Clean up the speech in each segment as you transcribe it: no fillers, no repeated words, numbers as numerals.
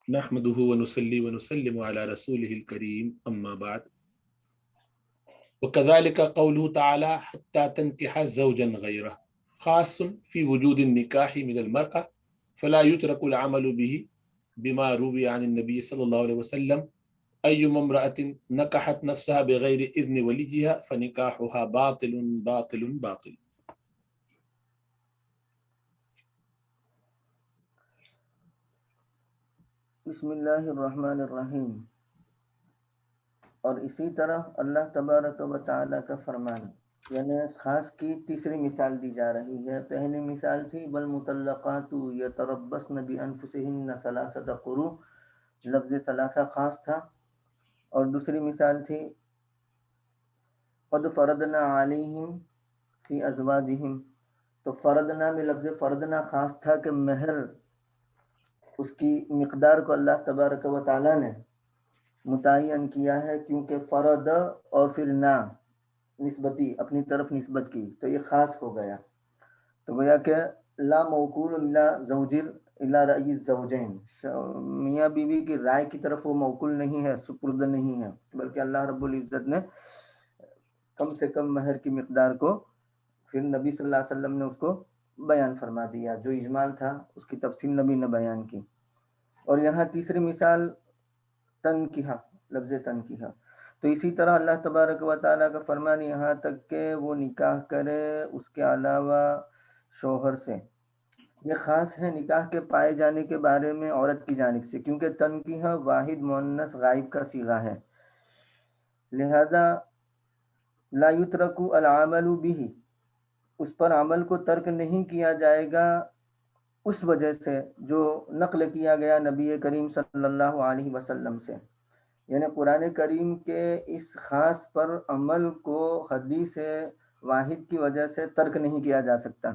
نحمده ونصلي ونسلم على رسوله الكريم أما بعد وكذلك قوله تعالى حتى تنكح زوجا غيره خاص في وجود النكاح من المرأة فلا يترك العمل به بما روي عن النبي صلى الله عليه وسلم أيما امرأة نكحت نفسها بغير إذن وليها فنكاحها باطل باطل باطل. بسم اللہ الرحمن الرحیم. اور اسی طرح اللہ تبارک و تعالیٰ کا فرمان یعنی خاص کی تیسری مثال دی جا رہی ہے. پہلی مثال تھی والمطلقات یتربصن بانفسہن ثلاثۃ قروء، لفظ ثلاثہ خاص تھا. اور دوسری مثال تھی قد فرضنا علیہم فی ازواجہم، تو فرضنا میں لفظ فرضنا خاص تھا کہ مہر اس کی مقدار کو اللہ تبارک و تعالیٰ نے متعین کیا ہے، کیونکہ فرد اور پھر نا نسبتی اپنی طرف نسبت کی تو یہ خاص ہو گیا. تو گویا کہ لا موکول الا زوجر الا رأی الزوجین، میاں بیوی کی رائے کی طرف وہ موکول نہیں ہے، سپرد نہیں ہے، بلکہ اللہ رب العزت نے کم سے کم مہر کی مقدار کو پھر نبی صلی اللہ علیہ وسلم نے اس کو بیان فرما دیا. جو اجمال تھا اس کی تفصیل نبی نے بیان کی. اور یہاں تیسری مثال تنکیہ، لفظ تنکیہ. تو اسی طرح اللہ تبارک و تعالیٰ کا فرمان یہاں تک کہ وہ نکاح کرے اس کے علاوہ شوہر سے. یہ خاص ہے نکاح کے پائے جانے کے بارے میں عورت کی جانب سے، کیونکہ تنکیہ واحد مؤنث غائب کا صیغہ ہے، لہذا لا یترک العمل به، اس پر عمل کو ترک نہیں کیا جائے گا اس وجہ سے جو نقل کیا گیا نبی کریم صلی اللہ علیہ وسلم سے. یعنی قرآن کریم کے اس خاص پر عمل کو حدیث واحد کی وجہ سے ترک نہیں کیا جا سکتا.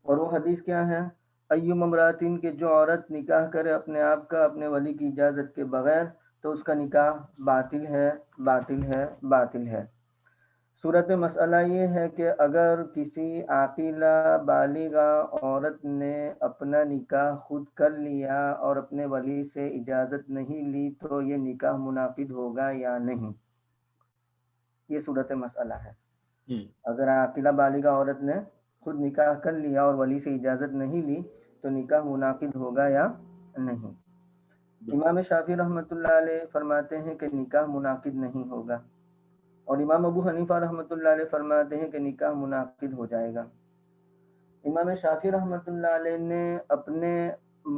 اور وہ حدیث کیا ہے؟ ایوم امراتین، کہ جو عورت نکاح کرے اپنے آپ کا اپنے ولی کی اجازت کے بغیر تو اس کا نکاح باطل ہے باطل ہے باطل ہے. صورت مسئلہ یہ ہے کہ اگر کسی عاقلہ بالغہ عورت نے اپنا نکاح خود کر لیا اور اپنے ولی سے اجازت نہیں لی تو یہ نکاح منعقد ہوگا یا نہیں، یہ صورت مسئلہ ہے. اگر عاقلہ بالغہ عورت نے خود نکاح کر لیا اور ولی سے اجازت نہیں لی تو نکاح منعقد ہوگا یا نہیں. امام شافعی رحمۃ اللہ علیہ فرماتے ہیں کہ نکاح منعقد نہیں ہوگا، اور امام ابو حنیفہ رحمۃ اللہ علیہ فرماتے ہیں کہ نکاح منعقد ہو جائے گا. امام شافعی رحمۃ اللہ علیہ نے اپنے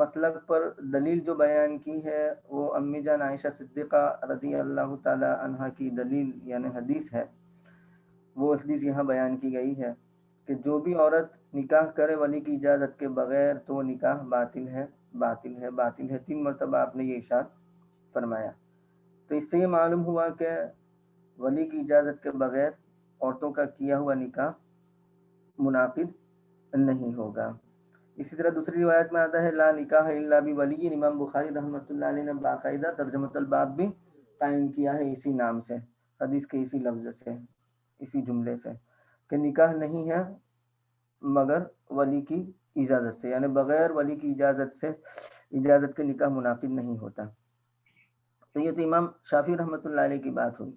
مسلک پر دلیل جو بیان کی ہے وہ امی جان عائشہ صدیقہ رضی اللہ تعالی عنہا کی دلیل یعنی حدیث ہے. وہ حدیث یہاں بیان کی گئی ہے کہ جو بھی عورت نکاح کرے ولی کی اجازت کے بغیر تو وہ نکاح باطل ہے باطل ہے باطل ہے. 3 مرتبہ آپ نے یہ ارشاد فرمایا. تو اس سے یہ معلوم ہوا کہ ولی کی اجازت کے بغیر عورتوں کا کیا ہوا نکاح منعقد نہیں ہوگا. اسی طرح دوسری روایت میں آتا ہے لا نکاح الا بولی. امام بخاری رحمۃ اللہ علیہ نے باقاعدہ ترجمۃ الباب بھی قائم کیا ہے اسی نام سے، حدیث کے اسی لفظ سے، اسی جملے سے، کہ نکاح نہیں ہے مگر ولی کی اجازت سے، یعنی بغیر ولی کی اجازت کے نکاح منعقد نہیں ہوتا. تو یہ تو امام شافعی رحمۃ اللہ علیہ کی بات ہوئی.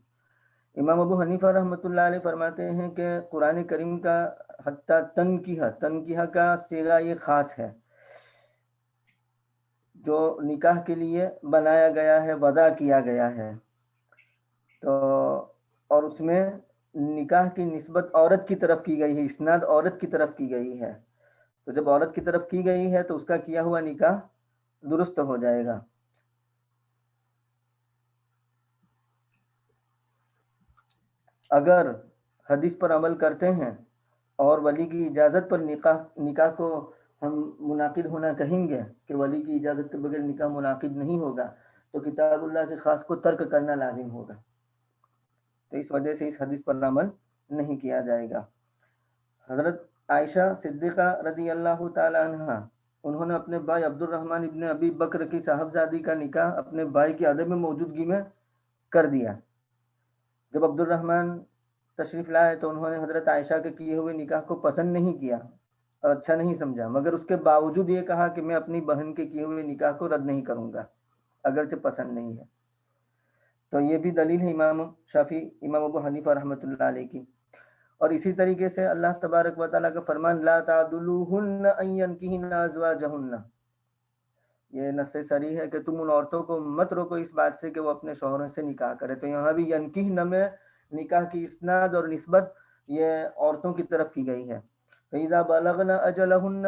امام ابو حنیفہ رحمۃ اللہ علیہ فرماتے ہیں کہ قرآن کریم کا حتیٰ تنکیہ کا صیغہ یہ خاص ہے جو نکاح کے لیے بنایا گیا ہے، وضع کیا گیا ہے. تو اور اس میں نکاح کی نسبت عورت کی طرف کی گئی ہے، اسناد عورت کی طرف کی گئی ہے. تو جب عورت کی طرف کی گئی ہے تو اس کا کیا ہوا نکاح درست ہو جائے گا. اگر حدیث پر عمل کرتے ہیں اور ولی کی اجازت پر نکاح کو ہم منعقد ہونا کہیں گے کہ ولی کی اجازت کے بغیر نکاح منعقد نہیں ہوگا تو کتاب اللہ کے خاص کو ترک کرنا لازم ہوگا. تو اس وجہ سے اس حدیث پر عمل نہیں کیا جائے گا. حضرت عائشہ صدیقہ رضی اللہ تعالی عنہا انہوں نے اپنے بھائی عبد الرحمن ابن ابی بکر کی صاحبزادی کا نکاح اپنے بھائی کی عدم موجودگی میں کر دیا. جب عبد الرحمن تشریف لائے تو انہوں نے حضرت عائشہ کے کیے ہوئے نکاح کو پسند نہیں کیا اور اچھا نہیں سمجھا، مگر اس کے باوجود یہ کہا کہ میں اپنی بہن کے کیے ہوئے نکاح کو رد نہیں کروں گا. اگرچہ پسند نہیں ہے. تو یہ بھی دلیل ہے امام شافعی، امام ابو حنیفہ رحمۃ اللہ علیہ کی. اور اسی طریقے سے اللہ تبارک و تعالیٰ کا فرمان لا تعدلوہن ان ینکحن ازواجہن، یہ نص صریح ہے کہ تم ان عورتوں کو مت روکو اس بات سے کہ وہ اپنے شوہروں سے نکاح کرے. تو یہاں بھی ینکحن میں نکاح کی اسناد اور نسبت یہ عورتوں کی طرف کی گئی ہے. فَإِذَا بَلَغْنَ أَجَلَهُنَّ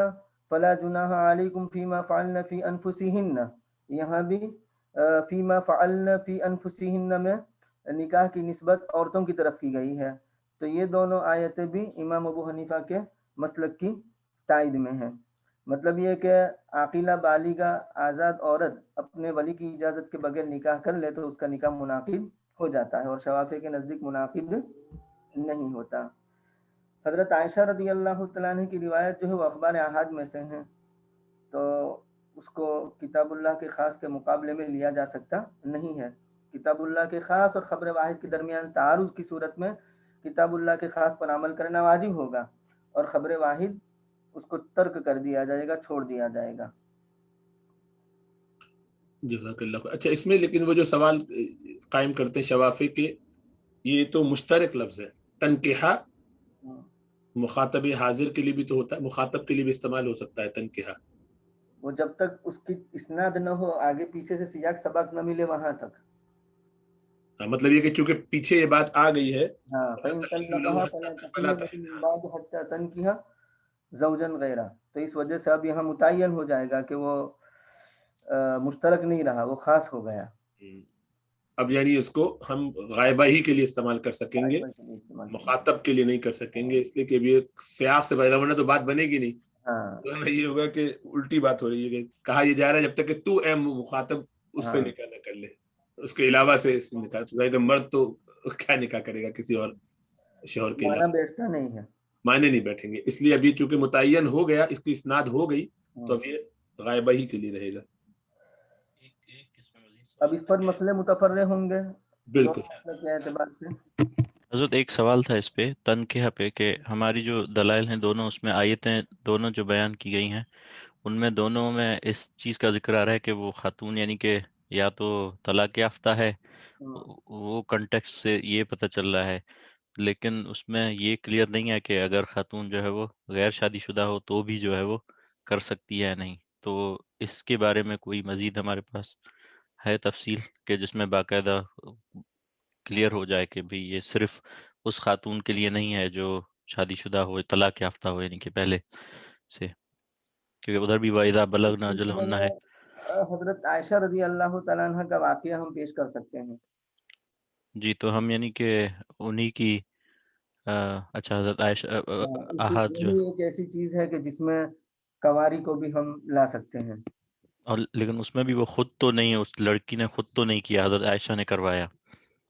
فَلَا جُنَاحَ عَلَيْكُمْ فِي مَا فَعَلْنَ فِي أَنفُسِهِنَّ، یہاں بھی فِي مَا فَعَلْنَ فِي أَنفُسِهِنَّ میں نکاح کی نسبت عورتوں کی طرف کی گئی ہے. تو یہ دونوں آیتیں بھی امام ابو حنیفہ کے مسلک کی تائید میں ہیں. مطلب یہ کہ عاقلہ بالغہ آزاد عورت اپنے ولی کی اجازت کے بغیر نکاح کر لے تو اس کا نکاح منعقد ہو جاتا ہے، اور شوافی کے نزدیک منعقد نہیں ہوتا. حضرت عائشہ رضی اللہ تعالیٰ عنہ کی روایت جو ہے وہ اخبار احاد میں سے ہیں، تو اس کو کتاب اللہ کے خاص کے مقابلے میں لیا جا سکتا نہیں ہے. کتاب اللہ کے خاص اور خبر واحد کے درمیان تعارض کی صورت میں کتاب اللہ کے خاص پر عمل کرنا واجب ہوگا، اور خبر واحد اس کو ترک کر دیا جائے گا، چھوڑ دیا جائے گا. جزاک اللہ خیر. اچھا، اس میں لیکن وہ جو سوال قائم کرتے ہیں شوافی کے، یہ تو مشترک لفظ ہے. تنکیحہ مخاطب حاضر کے لیے بھی تو ہوتا ہے، مخاطب کے لیے بھی استعمال ہو سکتا ہے تنکیحہ. وہ جب تک اس کی اسناد نہ ہو، آگے پیچھے سے سیاق سبق نہ ملے وہاں تک. مطلب یہ کہ چونکہ پیچھے یہ بات آ گئی ہے، ہاں فَإِن طَلَّقَهَا فَلَا تَحِلُّ لَهُ مِن بَعْدُ حَتَّى تَنكِحَ زَوْجًا غَيْرَهُ. تو اس وجہ سے اب یہاں متعین ہو جائے گا کہ وہ مشترک نہیں رہا، وہ خاص ہو گیا. اب یعنی اس کو ہم غائبہ ہی کے لیے استعمال کر سکیں گے، غائبہ کے لیے استعمال کریں. مخاطب کے لیے نہیں کر سکیں گے، اس لیے کہ ابھی سیاق سے پیدا ہونا تو بات بنے گی نہیں. ہاں یہ ہوگا کہ الٹی بات ہو رہی ہے کہ کہا یہ جا رہا ہے جب تک کہ تو اے مخاطب اس سے نکاح نہ کر لے، اس کے علاوہ سے اس نکاح، مرد تو کیا نکاح کرے گا کسی اور شوہر کے علاوہ، معنی بیٹھتا نہیں ہے، معنی نہیں بیٹھیں گے. اس لیے ابھی چونکہ متعین ہو گیا، اس کی اسناد ہو گئی، تو اب یہ غائبہ ہی کے لیے رہے گا. اب اس پر مسئلے متفرع ہوں گے بالکل. کے اعتبار سے. حضرت ایک سوال تھا اس پہ تنکیہ پہ، کہ ہماری جو دلائل ہیں دونوں، اس میں آیتیں دونوں جو بیان کی گئی ہیں ان میں دونوں میں اس چیز کا ذکر آ رہا ہے کہ وہ خاتون یعنی کہ یا تو طلاق یافتہ ہے، وہ کنٹیکسٹ سے یہ پتہ چل رہا ہے، لیکن اس میں یہ کلیئر نہیں ہے کہ اگر خاتون جو ہے وہ غیر شادی شدہ ہو تو بھی جو ہے وہ کر سکتی ہے یا نہیں. تو اس کے بارے میں کوئی مزید ہمارے پاس ہے تفصیل کہ جس میں باقاعدہ کلیئر ہو جائے کہ بھئی یہ صرف اس خاتون کے لیے نہیں ہے جو شادی شدہ ہو، طلاق یافتہ ہو، یعنی کہ پہلے سے، کیونکہ ادھر بھی وَإِذَا بَلَغْنَا أَجَلَهُنَّ ہے. حضرت عائشہ رضی اللہ تعالیٰ عنہ کا واقعہ ہم پیش کر سکتے ہیں. جی تو ہم یعنی کہ انہی کی اچھا حضرت عائشہ احاد جو، ایک ایسی چیز ہے کہ جس میں کنواری کو بھی ہم لا سکتے ہیں، اور لیکن اس میں بھی وہ خود تو نہیں، اس لڑکی نے خود تو نہیں کیا، حضرت عائشہ نے کروایا.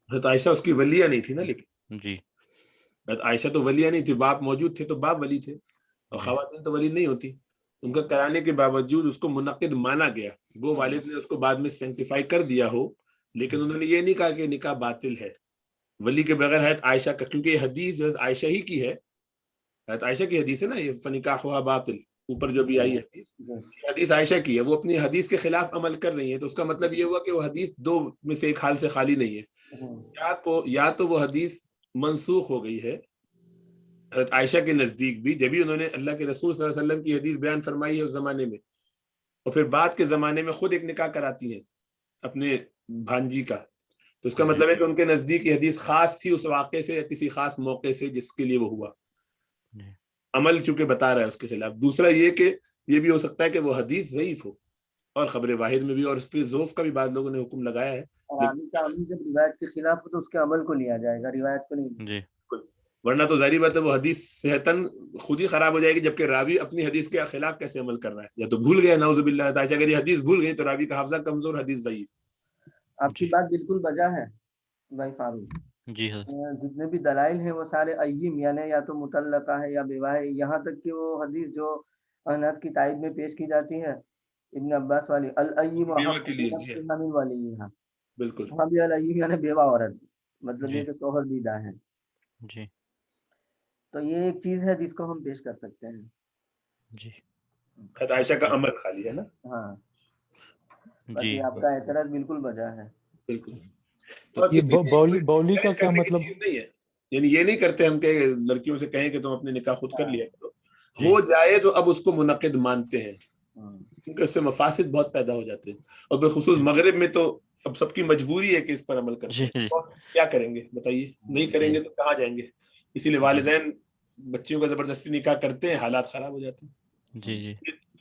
حضرت عائشہ اس کی ولیہ نہیں تھی نا، لیکن جی حضرت عائشہ تو ولیہ نہیں تھی، باپ موجود تھے تو باپ ولی تھے، اور خواتین تو ولی نہیں ہوتی. ان کا کرانے کے باوجود اس کو منعقد مانا گیا. وہ والد نے اس کو بعد میں سینکٹیفائی کر دیا ہو، لیکن انہوں نے یہ نہیں کہا کہ نکاح باطل ہے ولی کے بغیر. حضرت عائشہ کا، کیونکہ یہ حدیث حضرت عائشہ ہی کی ہے، حضرت عائشہ کی حدیث ہے نا، یہ فنکاحها باطل اوپر جو بھی آئی ہے حدیث عائشہ کی ہے. وہ اپنی حدیث کے خلاف عمل کر رہی ہے، تو اس کا مطلب یہ ہوا کہ وہ حدیث دو میں سے ایک حال سے خالی نہیں ہے. یا تو وہ حدیث منسوخ ہو گئی ہے حضرت عائشہ کے نزدیک بھی، جبھی انہوں نے اللہ کے رسول صلی اللہ علیہ وسلم کی حدیث بیان فرمائی ہے اس زمانے میں، اور پھر بعد کے زمانے میں خود ایک نکاح کراتی ہیں اپنے بھانجی کا. تو اس کا مطلب ہے کہ ان کے نزدیک یہ حدیث خاص تھی اس واقعے سے یا کسی خاص موقع سے جس کے لیے وہ ہوا. عمل چونکہ بتا رہا ہے اس کے خلاف. دوسرا یہ کہ یہ بھی ہو سکتا ہے کہ وہ حدیث ضعیف ہو، اور خبر واحد میں بھی، اور اس پہ ضعف کا بھی بعض لوگوں نے حکم لگایا ہے. جب روایت کے خلاف ہو تو اس کے عمل کو لیا جائے گا، روایت کو نہیں. جی ورنہ تو ظاہری بات ہے وہ حدیث صحتاً خود ہی خراب ہو جائے گی، جبکہ راوی اپنی حدیث کے خلاف کیسے عمل کر رہا ہے، یا تو بھول گیا نعوذ باللہ تعالی. اگر یہ حدیث بھول گئی تو راوی کا حافظہ کمزور، حدیث ضعیف. آپ کی بات بالکل بجا ہے بھائی فاروق. جی جتنے بھی دلائل ہیں وہ سارے ایم، یعنی یا تو متعلقہ ہے یا بیوہ ہے. یہاں تک کہ وہ حدیث جو انف کی تائید میں پیش کی جاتی ہے ابن عباس والی، الاییم والی، یہاں بالکل وہاں بھی الاییم یعنی بیوہ عورت، مطلب یہ کہ شوہر دیدہ ہے. جی تو یہ ایک چیز ہے جس کو ہم پیش کر سکتے ہیں. جی عائشہ کا عمل خالی ہے نا. ہاں باقی آپ کا اعتراض بالکل بجا ہے. بالکل. تو یہ بولی کا کیا مطلب؟ نہیں ہے، یعنی یہ نہیں کرتے ہم کہ لڑکیوں سے کہیں کہ تم اپنے نکاح خود کر لیا کرو، ہو جائے تو اب اس کو منعقد مانتے ہیں کیونکہ اس سے مفاسد بہت پیدا ہو جاتے ہیں، اور بالخصوص مغرب میں تو اب سب کی مجبوری ہے کہ اس پر عمل کرتے ہیں. کیا کریں گے بتائیے؟ نہیں کریں گے تو کہاں جائیں گے؟ اسی لیے والدین بچیوں کا زبردستی نکاح کرتے ہیں، حالات خراب ہو جاتے ہیں. جی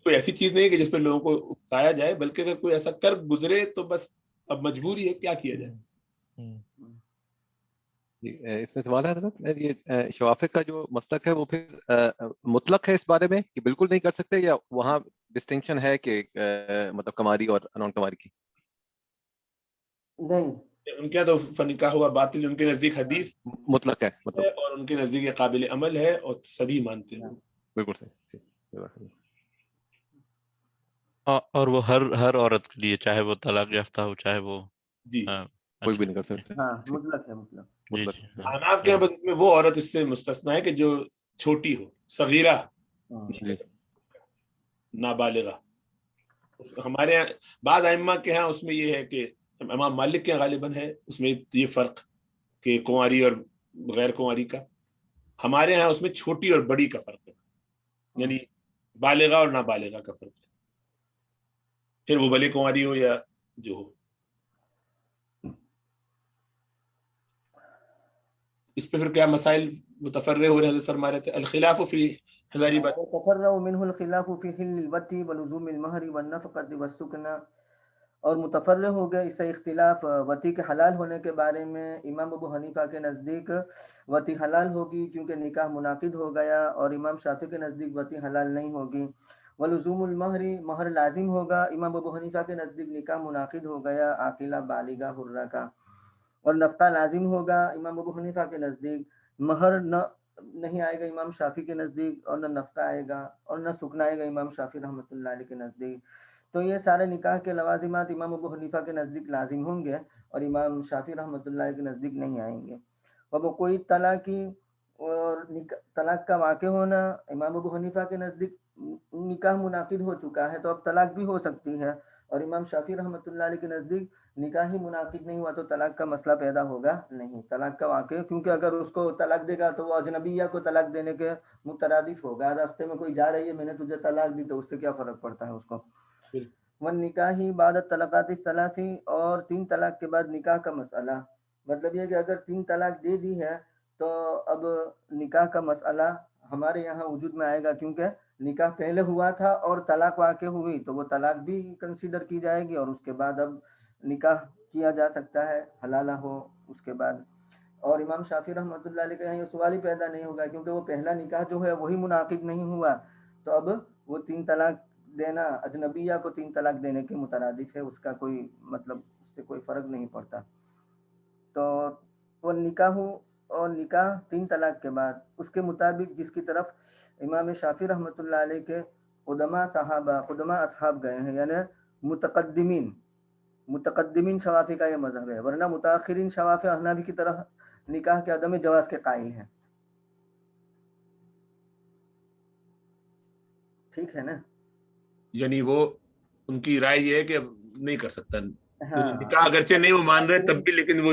کوئی ایسی چیز نہیں ہے کہ جس پہ لوگوں کو اکسایا جائے، بلکہ اگر کوئی ایسا کر گزرے تو بس اب مجبوری ہے، کیا کیا جائے. اس میں سوال ہے حضرت، یہ شوافق کا جو مسلک ہے وہ پھر مطلق ہے اس بارے میں کہ بالکل نہیں کر سکتے، یا وہاں ڈسٹنکشن ہے کہ مطلب کماری اور نان کماری کی؟ نہیں، ان کے تو فنکاح ہوا باطل، ان کے نزدیک حدیث مطلق ہے مطلب، اور ان کے نزدیک یہ قابل عمل ہے اور سبھی مانتے ہیں. بالکل صحیح. اور وہ ہر عورت کے لیے، چاہے وہ طلاق یافتہ ہو، چاہے وہ جی کوئی بھی نہیں کر سکتے. ہاں مطلق ہے، مطلق. حناف کے بس اس میں وہ عورت اس سے مستثنا ہے کہ جو چھوٹی ہو، صغیرہ، نابالغہ. ہمارے یہاں بعض ائمہ کے ہاں اس میں یہ ہے کہ امام مالک کے غالباً ہے اس میں یہ فرق کہ کنواری اور غیر کنواری کا. ہمارے ہاں اس میں چھوٹی اور بڑی کا فرق ہے، یعنی بالغہ اور نابالغہ کا فرق ہے، پھر وہ بھلے کنواری ہو یا جو ہو. اس پہ پھر کیا مسائل متفرع ہو رہے ہیں؟ فرما رہے تھے الخلاف فی ہزاری بات تفرع منه الخلاف في حل الوطی ولزوم المہر والنفقۃ والسکنہ. اور متفرع ہو گیا اس سے اختلاف وطی کے حلال ہونے کے بارے میں. امام ابو حنیفہ کے نزدیک وطی حلال ہوگی کیونکہ نکاح منعقد ہو گیا، اور امام شافعی کے نزدیک وطی حلال نہیں ہوگی. ولزوم المہر، مہر لازم ہوگا. امام ابو حنیفہ کے نزدیک نکاح منعقد ہو گیا عاقلہ بالغہ حرہ کا. اور نفقہ لازم ہوگا امام ابو حنیفہ کے نزدیک. مہر نہیں آئے گا امام شافعی کے نزدیک، اور نہ نفقہ آئے گا، اور نہ سکنا آئے گا امام شافعی رحمۃ اللہ علیہ کے نزدیک. تو یہ سارے نکاح کے لوازمات امام ابو حنیفہ کے نزدیک لازم ہوں گے اور امام شافعی رحمۃ اللہ کے نزدیک نہیں آئیں گے. اور کوئی طلاقی اور طلاق کا واقع ہونا، امام ابو حنیفہ کے نزدیک نکاح منعقد ہو چکا ہے تو اب طلاق بھی ہو سکتی ہے، اور امام شافعی رحمۃ اللہ علیہ کے نزدیک نکاح ہی منعقد نہیں ہوا تو طلاق کا مسئلہ پیدا ہوگا نہیں. طلاق کا واقع، کیونکہ اگر اس کو طلاق دے گا تو وہ اجنبیہ کو طلاق دینے کے مترادف ہوگا. راستے میں کوئی جا رہی ہے، میں نے تجھے طلاق دی، تو اس سے کیا فرق پڑتا ہے اس کو. والنکاح بعد الطلاقات الثلاث، اور 3 طلاق کے بعد نکاح کا مسئلہ. مطلب یہ کہ اگر 3 طلاق دے دی ہے تو اب نکاح کا مسئلہ ہمارے یہاں وجود میں آئے گا، کیونکہ نکاح پہلے ہوا تھا اور طلاق واقع ہوئی تو وہ طلاق بھی کنسیڈر کی جائے گی، اور اس کے بعد اب نکاح کیا جا سکتا ہے حلالہ ہو اس کے بعد. اور امام شافعی رحمۃ اللہ علیہ کے یہاں یہ سوال ہی پیدا نہیں ہوگا، کیونکہ وہ پہلا نکاح جو ہے وہی منعقد نہیں ہوا، تو اب وہ 3 طلاق دینا اجنبیہ کو 3 طلاق دینے کے مترادف ہے، اس کا کوئی مطلب اس سے کوئی فرق نہیں پڑتا. تو وہ نکاح اور نکاح 3 طلاق کے بعد اس کے مطابق جس کی طرف امام شافعی رحمۃ اللہ علیہ کے قدماء اصحاب گئے ہیں، یعنی متقدمین شوافی کا یہ مذہب ہے، ورنہ متاخرین شوافی احنافی کی طرح نکاح کے عدم جواز کے قائل ہیں. ٹھیک ہے نا؟ یعنی وہ ان کی رائے یہ ہے کہ نہیں کر سکتا نکاح، اگرچہ نہیں وہ مان رہے تب بھی، لیکن وہ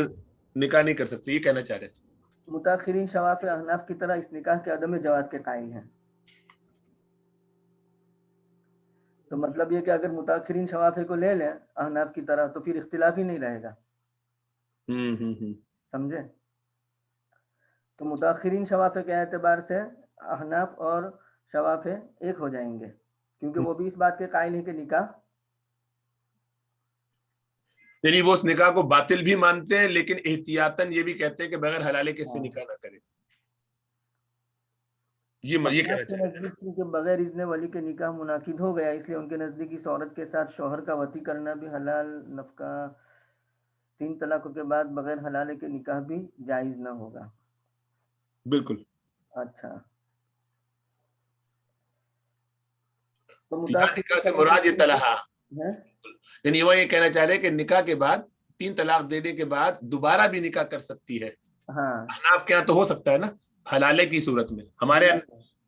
نکاح نہیں کر سکتے، یہ کہنا چاہ رہے ہیں. متاخرین شوافی احناف کی طرح اس نکاح کے عدم جواز کے قائل ہیں. تو مطلب یہ کہ اگر متاخرین شوافی کو لے لیں احناف کی طرح تو پھر اختلاف ہی نہیں رہے گا. سمجھے؟ تو متاخرین شوافی کے اعتبار سے احناف اور شوافی ایک ہو جائیں گے، کیونکہ وہ بھی اس بات کے قائل ہیں کہ نکاح، یعنی وہ اس نکاح کو باطل بھی مانتے ہیں لیکن احتیاطاً یہ بھی کہتے ہیں کہ بغیر حلالے کے اس سے نکاح نہ کرے. یہ کہنا کے نزدیک کیونکہ بغیر اذن ولی کے نکاح منعقد ہو گیا، اس لیے ان کے نزدیک اس عورت کے ساتھ شوہر کا وطی کرنا بھی حلال، نفقہ 3 طلاقوں کے بعد بغیر حلالے کے نکاح بھی جائز نہ ہوگا. بالکل. اچھا، تو نکاح سے مراد یہ طلاق، یعنی وہ یہ کہنا چاہ رہے کہ نکاح کے بعد 3 طلاق دینے کے بعد دوبارہ بھی نکاح کر سکتی ہے. احناف کے یہاں تو ہو سکتا ہے نا حلالے کی صورت میں، ہمارے یہاں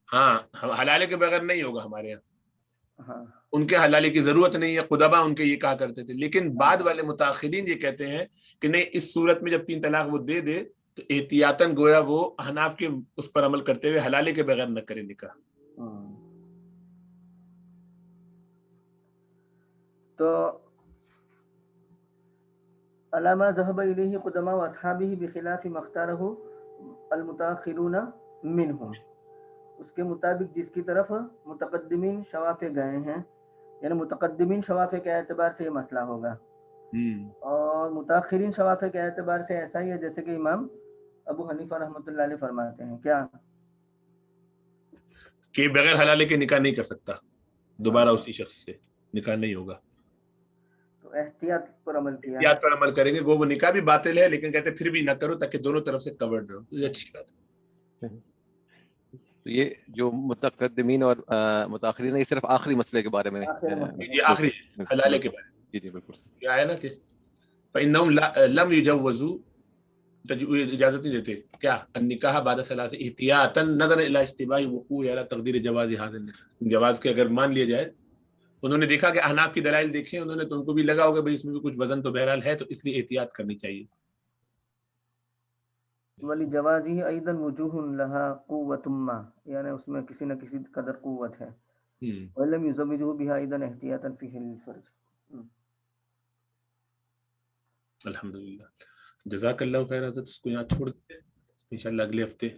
ہاں حلالے کے بغیر نہیں ہوگا ہمارے یہاں. ان کے حلالے کی ضرورت نہیں ہے، قدما ان کے یہ کہا کرتے تھے. لیکن بعد والے متاخرین یہ کہتے ہیں کہ نہیں، اس صورت میں جب 3 طلاق وہ دے دے تو احتیاطاً گویا وہ احناف کے اس پر عمل کرتے ہوئے حلالے کے بغیر نہ کرے نکاح. تو علامہ ذهب الیہ قدماء اصحابہ بخلاف ما اختارہ المتاخرون منہم، اس کے مطابق جس کی طرف متقدمین شوافع گئے ہیں، یعنی متقدمین شوافع کے اعتبار سے یہ مسئلہ ہوگا، اور متاخرین شوافع کے اعتبار سے ایسا ہی ہے جیسے کہ امام ابو حنیفہ رحمۃ اللہ علیہ فرماتے ہیں. کیا کہ بغیر حلالے کے نکاح نہیں کر سکتا، دوبارہ اسی شخص سے نکاح نہیں ہوگا. تو احتیاط پر عمل کیا، احتیاط پر عمل کریں گے. وہ نکاح بھی باطل ہے، لیکن کہتے پھر بھی نہ کرو تاکہ دونوں طرف سے کورڈ رہو. یہ اچھی بات ہے. تو یہ جو متقدمین اور متاخرین یہ صرف آخری مسئلے کے بارے میں یہ آخری حلالے کے بارے میں. جی بالکل یہ آیا نا کہ فإنهم لم يجوزوا، اجازت نہیں دیتے کیا النکاح بعد ثلاث احتیاطا نظر الى اشتباہ وقوع على تقدیر جواز هذا النکاح. جواز کے اگر مان لیا جائے، انہوں نے دیکھا کہ احناف کی دلائل دیکھیں انہوں نے، تو ان کو بھی لگا ہوگا بھائی اس میں بھی کچھ وزن تو بہرحال ہے، تو اس لیے احتیاط کرنی چاہیے. ولی جوازی ایضا وجوہ لها قوت ما، یعنی اس میں کسی نہ کسی قدر قوت ہے. ولم يزوجه بها ايضا احتياطا في حل الفرج. الحمدللہ. جزاک اللہ خیر حضرت. اس کو یہاں چھوڑ دیں، انشاءاللہ اگلے ہفتے